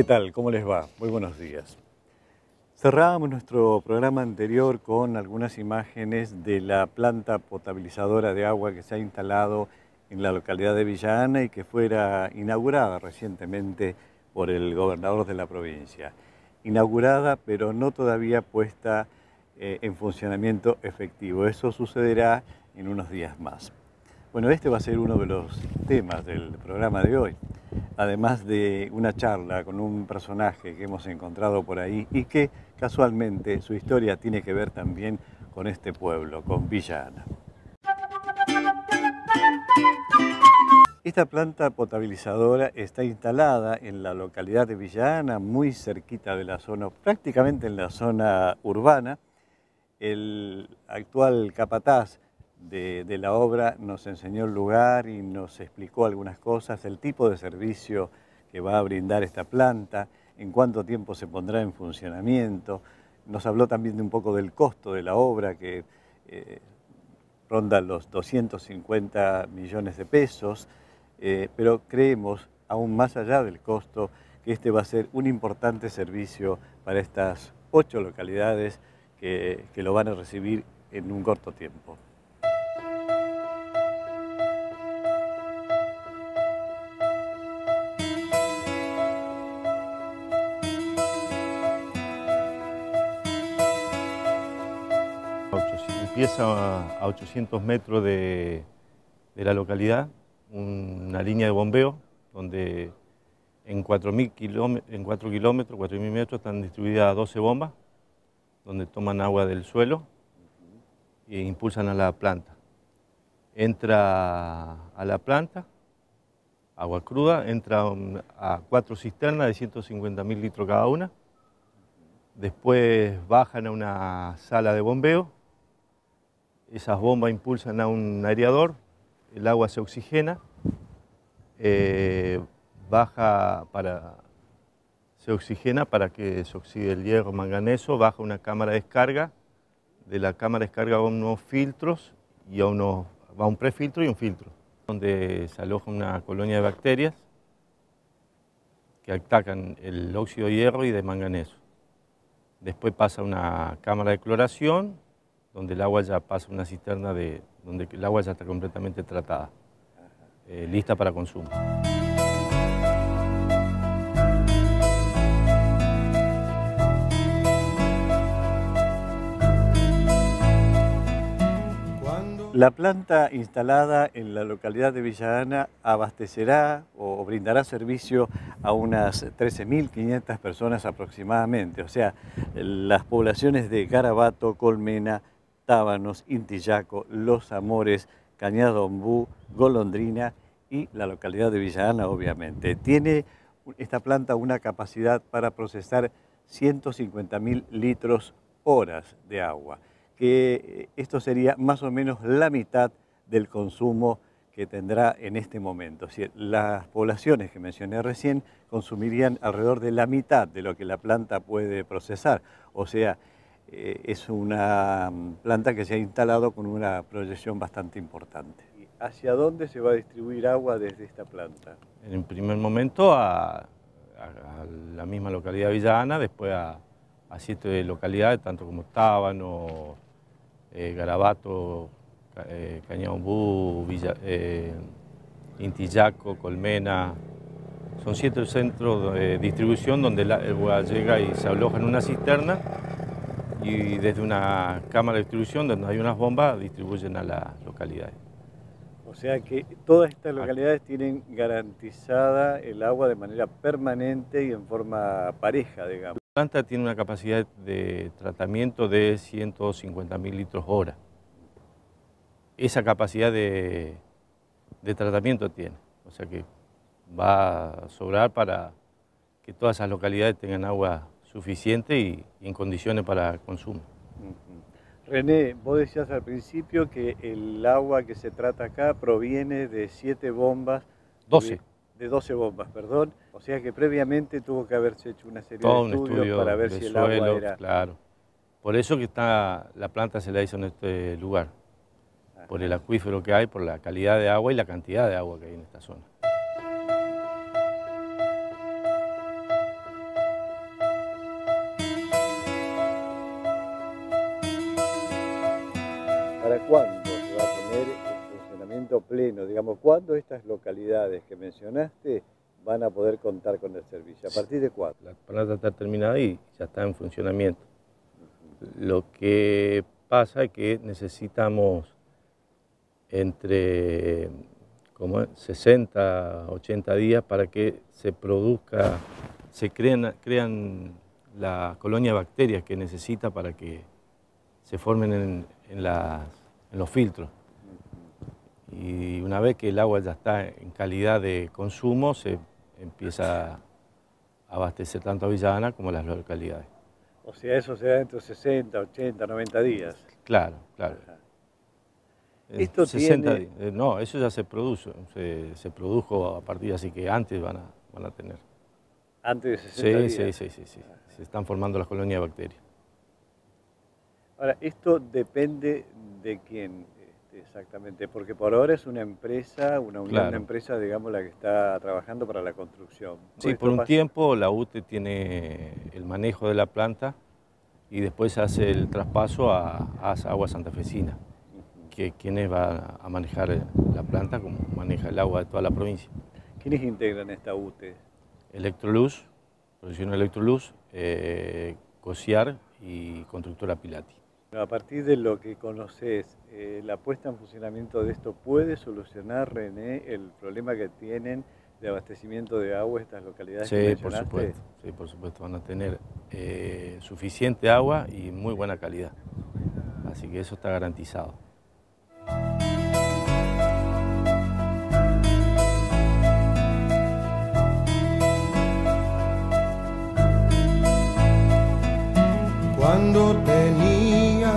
tal? ¿Cómo les va? Muy buenos días. Cerrábamos nuestro programa anterior con algunas imágenes de la planta potabilizadora de agua que se ha instalado en la localidad de Villa Ana y que fuera inaugurada recientemente por el gobernador de la provincia. Inaugurada, pero no todavía puesta en funcionamiento efectivo. Eso sucederá en unos días más. Bueno, este va a ser uno de los temas del programa de hoy, además de una charla con un personaje que hemos encontrado por ahí y que casualmente su historia tiene que ver también con este pueblo, con Villa Ana. Esta planta potabilizadora está instalada en la localidad de Villa Ana, muy cerquita de la zona, prácticamente en la zona urbana. El actual capataz de la obra nos enseñó el lugar y nos explicó algunas cosas, el tipo de servicio que va a brindar esta planta, en cuánto tiempo se pondrá en funcionamiento. Nos habló también de un poco del costo de la obra que ronda los 250 millones de pesos, pero creemos, aún más allá del costo, que este va a ser un importante servicio para estas 8 localidades que lo van a recibir en un corto tiempo. Empieza a 800 metros de la localidad, una línea de bombeo, donde en 4 kilómetros, 4.000 metros, están distribuidas 12 bombas, donde toman agua del suelo e impulsan a la planta. Entra a la planta, agua cruda, entra a 4 cisternas de 150.000 litros cada una, después bajan a una sala de bombeo. Esas bombas impulsan a un aireador, el agua se oxigena, se oxigena para que se oxide el hierro, manganeso, baja una cámara de descarga, de la cámara de descarga va unos filtros, y va un prefiltro y un filtro, donde se aloja una colonia de bacterias que atacan el óxido de hierro y de manganeso. Después pasa una cámara de cloración, donde el agua ya pasa a una cisterna donde el agua ya está completamente tratada, lista para consumo. La planta instalada en la localidad de Villa Ana abastecerá o brindará servicio a unas 13.500 personas aproximadamente, o sea, las poblaciones de Garabato, Colmena, Tábanos, Intillaco, Los Amores, Cañada Ombú, Golondrina y la localidad de Villa Ana, obviamente. Tiene esta planta una capacidad para procesar 150.000 litros horas de agua, que esto sería más o menos la mitad del consumo que tendrá en este momento. Es decir, las poblaciones que mencioné recién consumirían alrededor de la mitad de lo que la planta puede procesar, o sea, es una planta que se ha instalado con una proyección bastante importante. ¿Hacia dónde se va a distribuir agua desde esta planta? En primer momento a la misma localidad de Villa Ana, después a 7 localidades, tanto como Tábano, Garabato, Cañada Ombú, Intillaco, Colmena. Son 7 centros de distribución donde el agua llega y se aloja en una cisterna, y desde una cámara de distribución donde hay unas bombas distribuyen a las localidades. O sea que todas estas localidades tienen garantizada el agua de manera permanente y en forma pareja, digamos. La planta tiene una capacidad de tratamiento de 150.000 litros hora. Esa capacidad de tratamiento tiene, o sea que va a sobrar para que todas esas localidades tengan agua suficiente y en condiciones para consumo. René, vos decías al principio que el agua que se trata acá proviene de 7 bombas. 12. De 12 bombas, perdón. O sea que previamente tuvo que haberse hecho una serie de estudios para ver si el agua era... Claro. Por eso que la planta se la hizo en este lugar. Ajá. Por el acuífero que hay, por la calidad de agua y la cantidad de agua que hay en esta zona. funcionamiento pleno, digamos, ¿cuándo estas localidades que mencionaste van a poder contar con el servicio? ¿A partir de cuándo? La planta está terminada y ya está en funcionamiento. Lo que pasa es que necesitamos entre 60 a 80 días para que se produzca, se crean la colonia de bacterias que necesita para que se formen en los filtros. Y una vez que el agua ya está en calidad de consumo, se empieza a abastecer tanto a Villa Ana como a las localidades. O sea, eso se da dentro de 60, 80, 90 días. Claro, claro. Ajá. Esto 60 tiene... días. No, eso ya se se produjo a partir, así que antes van a tener. Antes de 60 días. Sí. Se están formando las colonias de bacterias. Ahora, esto depende de quién exactamente, porque por ahora es una empresa, una unión, Claro. una empresa, digamos, la que está trabajando para la construcción. Sí, por un tiempo la UTE tiene el manejo de la planta y después hace el traspaso a Agua Santafesina, que quienes van a manejar la planta como maneja el agua de toda la provincia. ¿Quiénes integran esta UTE? Electroluz, Producción Electroluz, Cosiar y Constructora Pilati. A partir de lo que conoces, la puesta en funcionamiento de esto puede solucionar, René, el problema que tienen de abastecimiento de agua estas localidades que mencionaste. Sí, por supuesto, van a tener suficiente agua y muy buena calidad. Así que eso está garantizado. Cuando tenía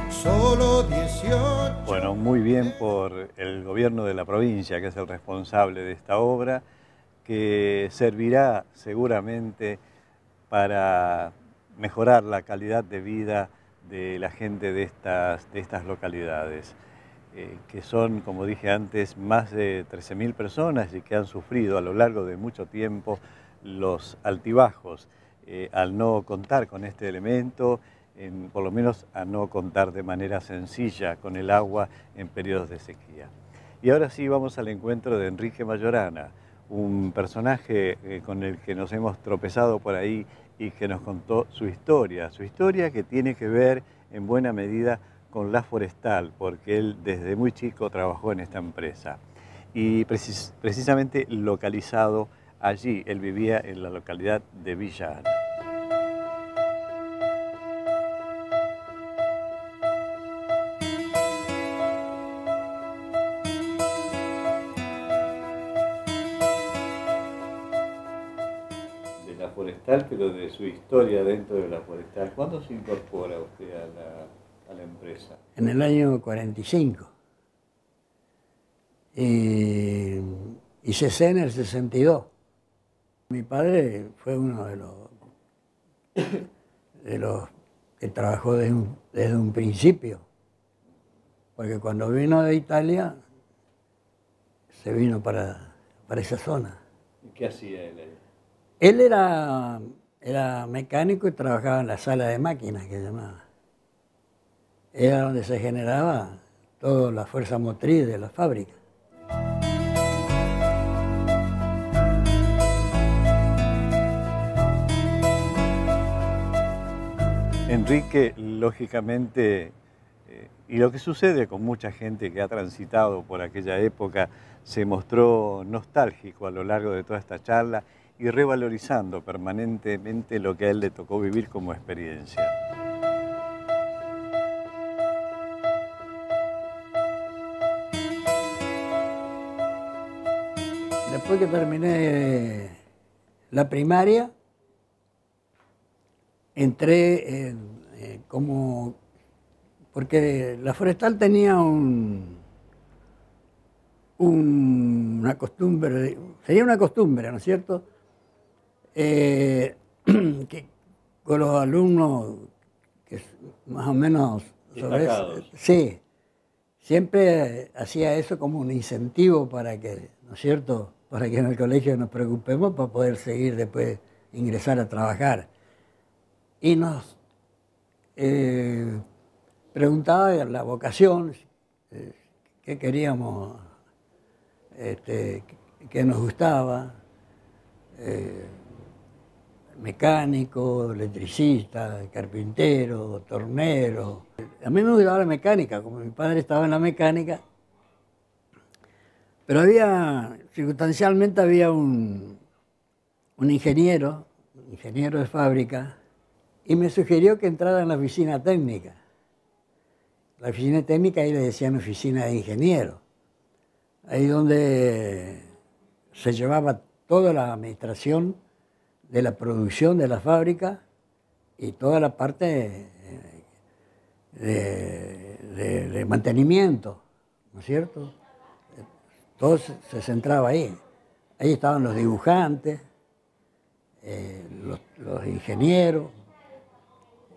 solo 18. Bueno, muy bien por el gobierno de la provincia, que es el responsable de esta obra, que servirá seguramente para mejorar la calidad de vida de la gente de estas localidades, que son, como dije antes, más de 13.000 personas y que han sufrido a lo largo de mucho tiempo los altibajos al no contar con este elemento, por lo menos a no contar de manera sencilla con el agua en periodos de sequía. Y ahora sí vamos al encuentro de Enrique Mayorana, un personaje con el que nos hemos tropezado por ahí y que nos contó su historia que tiene que ver en buena medida con la forestal, porque él desde muy chico trabajó en esta empresa y precisamente localizado allí, él vivía en la localidad de Villa Ana. De la forestal, pero de su historia dentro de la forestal. ¿Cuándo se incorpora usted a la empresa? En el año 45. Y cesé en el 62. Mi padre fue uno de los que trabajó desde un principio, porque cuando vino de Italia se vino para esa zona. ¿Y qué hacía él ahí? Él era mecánico y trabajaba en la sala de máquinas, que llamaba. Era donde se generaba toda la fuerza motriz de la fábrica. Enrique, lógicamente, y lo que sucede con mucha gente que ha transitado por aquella época, se mostró nostálgico a lo largo de toda esta charla y revalorizando permanentemente lo que a él le tocó vivir como experiencia. Después que terminé la primaria, entré porque la forestal tenía una costumbre, sería una costumbre, ¿no es cierto? Que con los alumnos, que más o menos sobre eso, sí, siempre hacía eso como un incentivo para que, ¿no es cierto?, para que en el colegio nos preocupemos para poder seguir después, ingresar a trabajar. Y nos preguntaba la vocación, qué queríamos que nos gustaba, mecánico, electricista, carpintero, tornero. A mí me gustaba la mecánica, como mi padre estaba en la mecánica, pero circunstancialmente había un ingeniero de fábrica, y me sugirió que entrara en la oficina técnica. La oficina técnica ahí le decían oficina de ingeniero, ahí donde se llevaba toda la administración de la producción de la fábrica y toda la parte de mantenimiento, ¿no es cierto? Todo se centraba ahí. Ahí estaban los dibujantes, los ingenieros,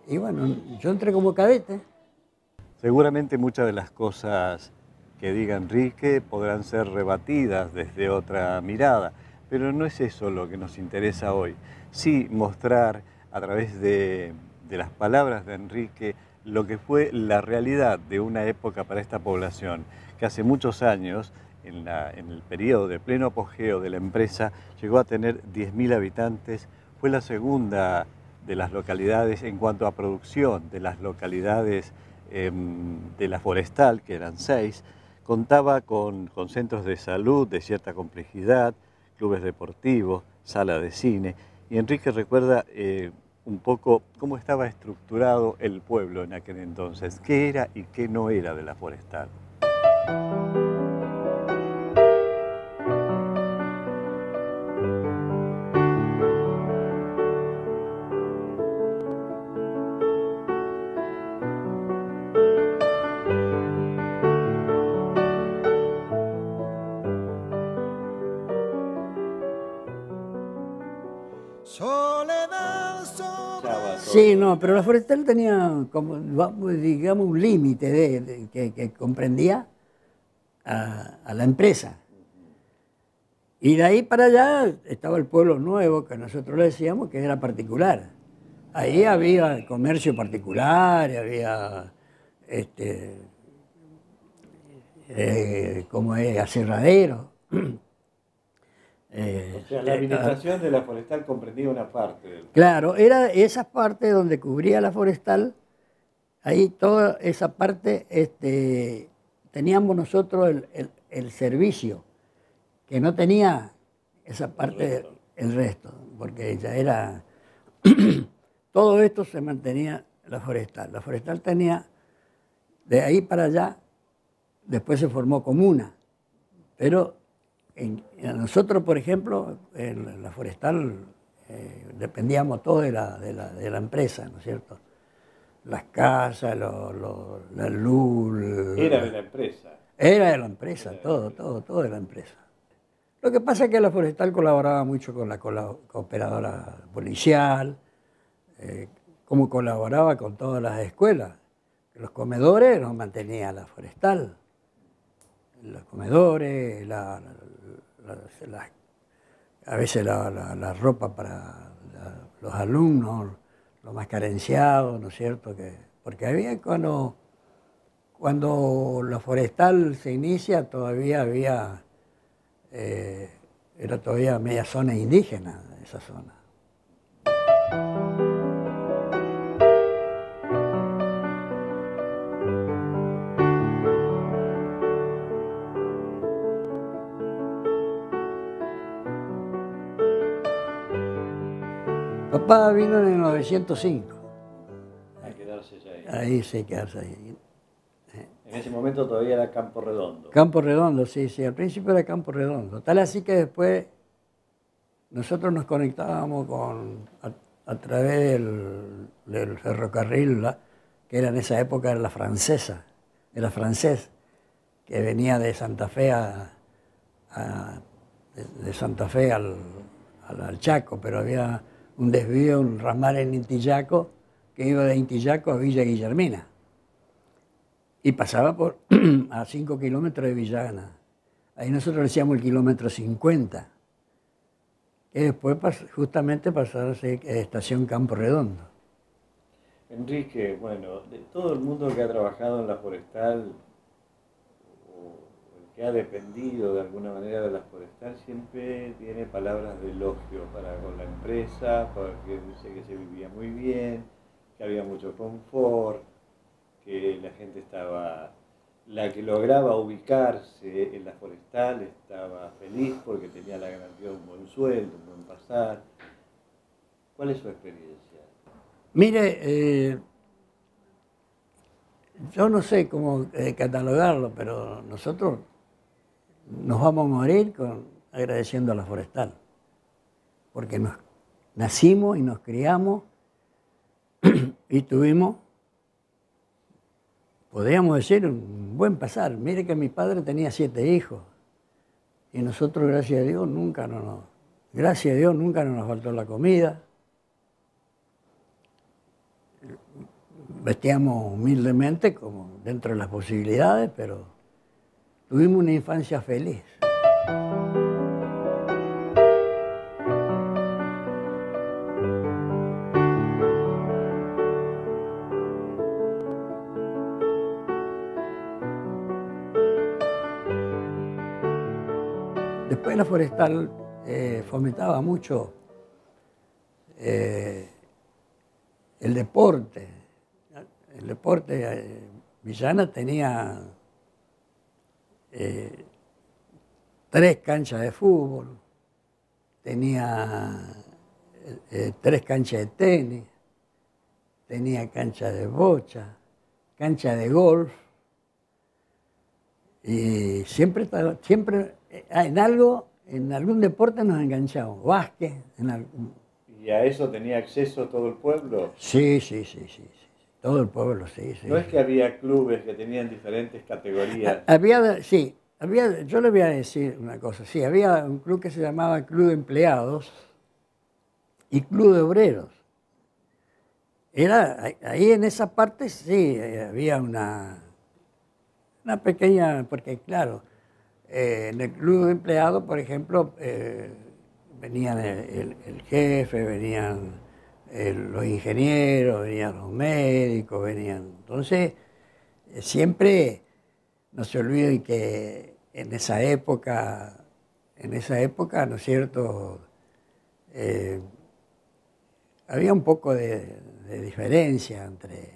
y bueno, yo entré como cadete. Seguramente muchas de las cosas que diga Enrique podrán ser rebatidas desde otra mirada, pero no es eso lo que nos interesa hoy. Sí mostrar a través de las palabras de Enrique lo que fue la realidad de una época para esta población, que hace muchos años, en el periodo de pleno apogeo de la empresa, llegó a tener 10.000 habitantes, fue la segunda de las localidades en cuanto a producción, de las localidades de la forestal, que eran 6, contaba con centros de salud de cierta complejidad, clubes deportivos, sala de cine, y Enrique recuerda un poco cómo estaba estructurado el pueblo en aquel entonces, qué era y qué no era de la forestal. Sí, no, pero la forestal tenía, como, digamos, un límite que comprendía a la empresa. Y de ahí para allá estaba el pueblo nuevo, que nosotros le decíamos que era particular. Ahí había comercio particular, había como es, aserradero. O sea, la administración de la forestal comprendía una parte del... Claro, era esa parte donde cubría la forestal, ahí toda esa parte teníamos nosotros el servicio, que no tenía esa parte, el resto, porque ya era... Todo esto se mantenía la forestal. La forestal tenía, de ahí para allá, después se formó comuna, pero... nosotros, por ejemplo, en la forestal dependíamos todo de la empresa, ¿no es cierto? Las casas, la luz... Era de la empresa. Era de la empresa, todo de la empresa. Lo que pasa es que la forestal colaboraba mucho con la cooperadora policial, como colaboraba con todas las escuelas. Los comedores los mantenía la forestal. Los comedores, a veces la ropa para los alumnos, los más carenciados, ¿no es cierto? Porque había cuando la forestal se inicia, todavía había, era todavía media zona indígena, esa zona. Papá vino en el 905. A quedarse ya ahí. Ahí sí, quedarse ahí. En ese momento todavía era Campo Redondo. Campo Redondo, sí, al principio era Campo Redondo. Tal así que después nosotros nos conectábamos a través del ferrocarril, que era en esa época era la francesa, era francés, que venía de Santa Fe de Santa Fe al Chaco, pero había un desvío, un ramal en Intillaco, que iba de Intillaco a Villa Guillermina. Y pasaba a 5 kilómetros de Villana. Ahí nosotros le decíamos el kilómetro 50. Que después justamente pasó a ser estación Campo Redondo. Enrique, bueno, de todo el mundo que ha trabajado en la forestal, o el que ha dependido de alguna manera de la forestal siempre tiene palabras de elogio para con la empresa, porque dice que se vivía muy bien, que había mucho confort, que la gente estaba, la que lograba ubicarse en la forestal estaba feliz porque tenía la garantía de un buen sueldo, un buen pasar. ¿Cuál es su experiencia? Mire, yo no sé cómo catalogarlo, pero nosotros nos vamos a morir agradeciendo a la forestal, porque nacimos y nos criamos y tuvimos, podríamos decir, un buen pasar. Mire que mi padre tenía 7 hijos y nosotros, gracias a Dios, nunca nos faltó la comida. Vestíamos humildemente, como dentro de las posibilidades, pero tuvimos una infancia feliz. Después la forestal fomentaba mucho el deporte. El deporte, Villana tenía 3 canchas de fútbol, tenía 3 canchas de tenis, tenía cancha de bocha, cancha de golf, y siempre en algún deporte nos enganchamos, básquet. ¿Y a eso tenía acceso todo el pueblo? Sí. Todo el pueblo, sí. ¿No es que había clubes que tenían diferentes categorías? Yo le voy a decir una cosa, sí, había un club que se llamaba Club de Empleados y Club de Obreros. Ahí en esa parte sí, había una pequeña, porque claro, en el Club de Empleados, por ejemplo, venían el jefe, venían los ingenieros, venían los médicos, Entonces, siempre no se olviden que en esa época, ¿no es cierto?, había un poco de diferencia entre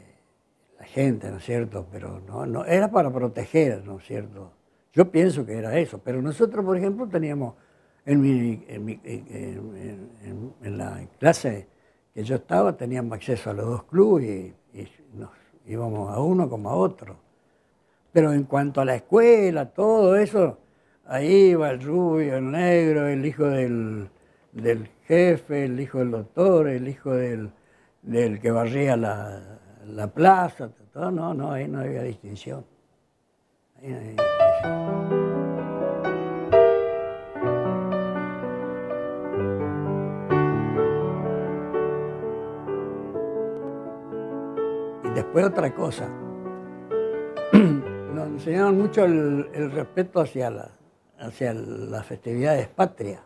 la gente, ¿no es cierto?, pero no era para proteger, ¿no es cierto? Yo pienso que era eso, pero nosotros, por ejemplo, teníamos en la clase que yo estaba, teníamos acceso a los 2 clubes y nos íbamos a uno como a otro. Pero en cuanto a la escuela, todo eso, ahí iba el rubio, el negro, el hijo del jefe, el hijo del doctor, el hijo del que barría la plaza, todo. No, ahí no había distinción. Ahí no había distinción. Después otra cosa, nos enseñaron mucho el respeto hacia las festividades patrias.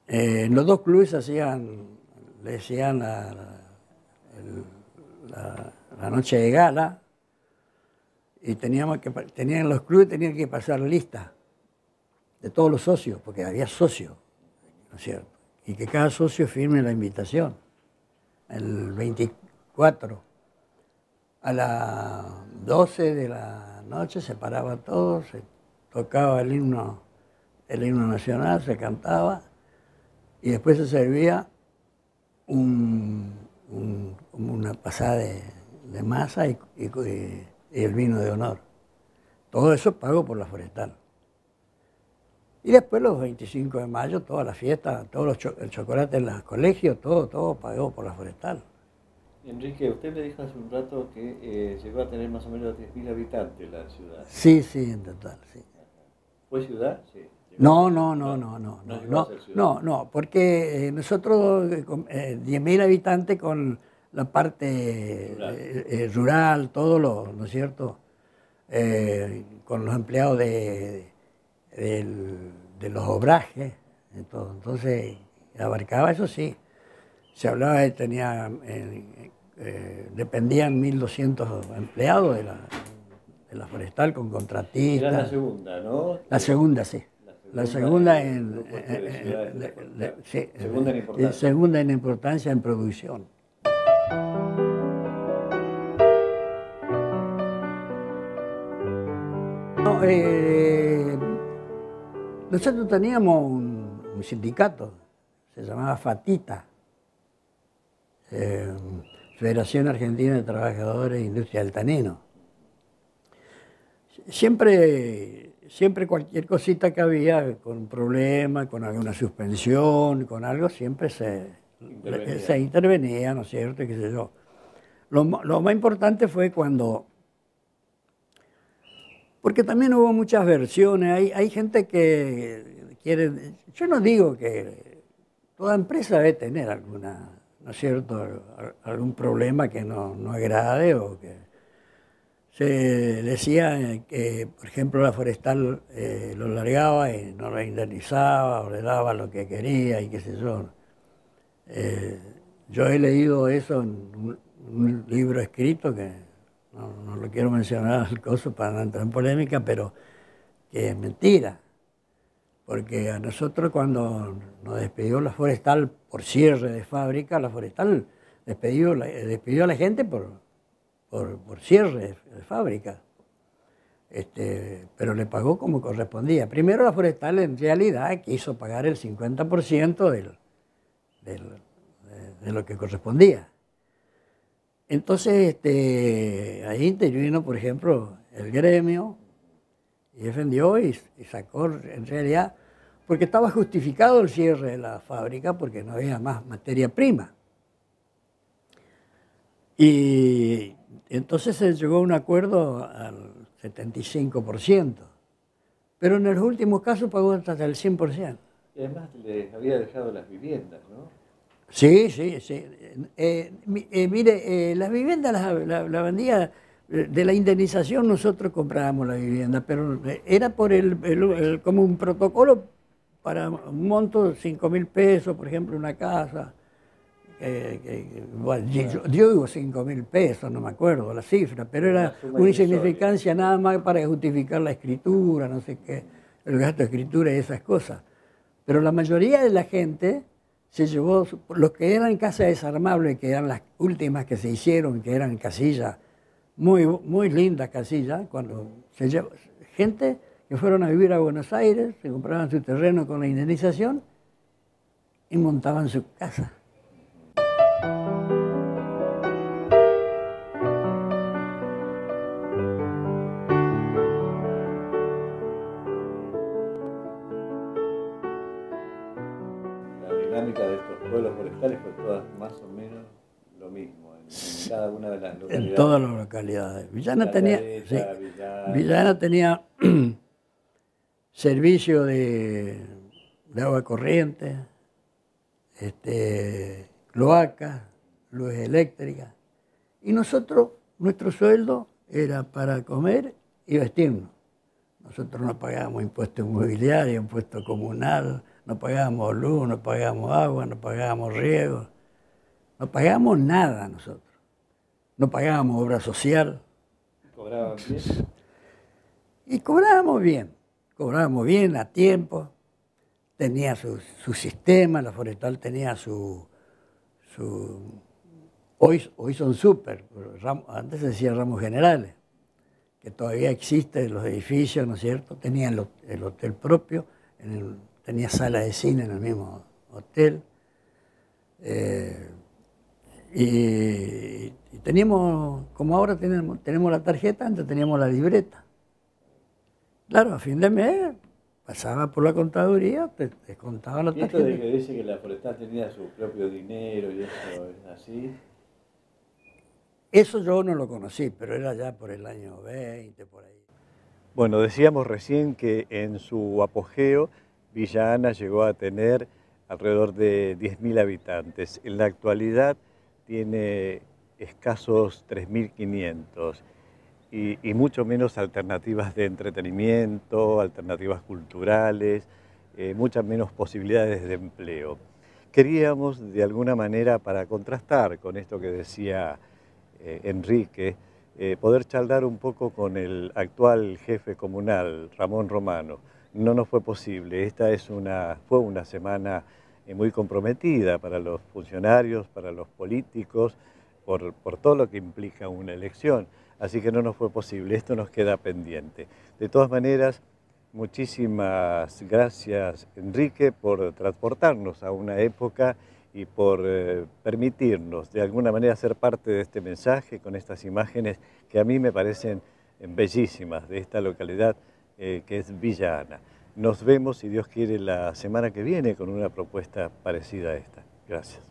En los 2 clubes le decían la noche de gala, y los clubes tenían que pasar lista de todos los socios, porque había socios, ¿no es cierto? Y que cada socio firme la invitación. El 24 a las 12 de la noche se paraba todo, se tocaba el himno nacional, se cantaba y después se servía como una pasada de masa y el vino de honor. Todo eso pago por la forestal. Y después los 25 de mayo, toda la fiesta, el chocolate en los colegios, todo pagó por la forestal. Enrique, usted me dijo hace un rato que llegó a tener más o menos 10.000 habitantes la ciudad. Sí, en total, sí. ¿Fue ciudad? Sí. No, porque nosotros 10.000 habitantes con la parte rural, todo ¿no es cierto? Con los empleados de los obrajes, entonces abarcaba eso, sí. Se hablaba de dependían 1.200 empleados la forestal con contratistas. Era la segunda, ¿no? La segunda, sí. La segunda en, segunda en importancia. Segunda en importancia en producción. No, nosotros teníamos un sindicato, se llamaba FATITA, Federación Argentina de Trabajadores de Industria del Tanino. Siempre cualquier cosita que había, con un problema, con alguna suspensión, con algo, siempre se intervenía, ¿no es cierto? ¿Qué sé yo? Lo más importante fue cuando... Porque también hubo muchas versiones, hay gente que quiere... Yo no digo que toda empresa debe tener alguna, ¿no es cierto?, algún problema que no agrade o que... Se decía que, por ejemplo, la forestal lo largaba y no lo indemnizaba o le daba lo que quería y qué sé yo. Yo he leído eso en un libro escrito que no lo quiero mencionar al coso para no entrar en polémica, pero que es mentira. Porque a nosotros cuando nos despidió la forestal por cierre de fábrica, la forestal despidió a la gente por cierre de fábrica, pero le pagó como correspondía. Primero la forestal en realidad quiso pagar el 50% de lo que correspondía. Entonces ahí intervino, por ejemplo, el gremio y defendió y sacó en realidad, porque estaba justificado el cierre de la fábrica porque no había más materia prima. Y entonces se llegó a un acuerdo al 75%, pero en los últimos casos pagó hasta el 100%. Y además les había dejado las viviendas, ¿no? Sí. Mire, las viviendas la vendía, de la indemnización nosotros comprábamos la vivienda, pero era por como un protocolo para un monto de 5.000 pesos, por ejemplo, una casa. Bueno, yo digo 5.000 pesos, no me acuerdo la cifra, pero era una insignificancia nada más para justificar la escritura, no sé qué, el gasto de escritura y esas cosas. Pero la mayoría de la gente se llevó, los que eran casas desarmables, que eran las últimas que se hicieron, que eran casillas, muy lindas casillas, cuando se llevó, gente que fueron a vivir a Buenos Aires, se compraban su terreno con la indemnización y montaban su casa. De estos pueblos forestales fue todas más o menos lo mismo en cada una de las localidades. En todas las localidades. Villana tenía servicio de agua corriente, cloaca, luz eléctrica. Y nosotros, nuestro sueldo era para comer y vestirnos. Nosotros no pagábamos impuesto inmobiliario, impuesto comunal, no pagábamos luz, no pagábamos agua, no pagábamos riego, no pagábamos nada nosotros. No pagábamos obra social. ¿Cobraban bien? Y cobrábamos bien a tiempo. Tenía su sistema, la forestal tenía hoy son súper, antes se decía ramos generales, que todavía existe en los edificios, ¿no es cierto? Tenía el hotel propio, tenía sala de cine en el mismo hotel. Y teníamos, como ahora tenemos la tarjeta, antes teníamos la libreta. Claro, a fin de mes pasaba por la contaduría, te contaba la tarjeta. ¿Y esto de que dice que la forestal tenía su propio dinero y eso es así? Eso yo no lo conocí, pero era ya por el año 20, por ahí. Bueno, decíamos recién que en su apogeo Villa Ana llegó a tener alrededor de 10.000 habitantes. En la actualidad tiene escasos 3.500 y mucho menos alternativas de entretenimiento, alternativas culturales, muchas menos posibilidades de empleo. Queríamos, de alguna manera, para contrastar con esto que decía Enrique, poder charlar un poco con el actual jefe comunal, Ramón Romano. No nos fue posible. Esta fue una semana muy comprometida para los funcionarios, para los políticos, por todo lo que implica una elección. Así que no nos fue posible, esto nos queda pendiente. De todas maneras, muchísimas gracias, Enrique, por transportarnos a una época y por permitirnos de alguna manera ser parte de este mensaje con estas imágenes que a mí me parecen bellísimas de esta localidad que es Villa Ana. Nos vemos, si Dios quiere, la semana que viene con una propuesta parecida a esta. Gracias.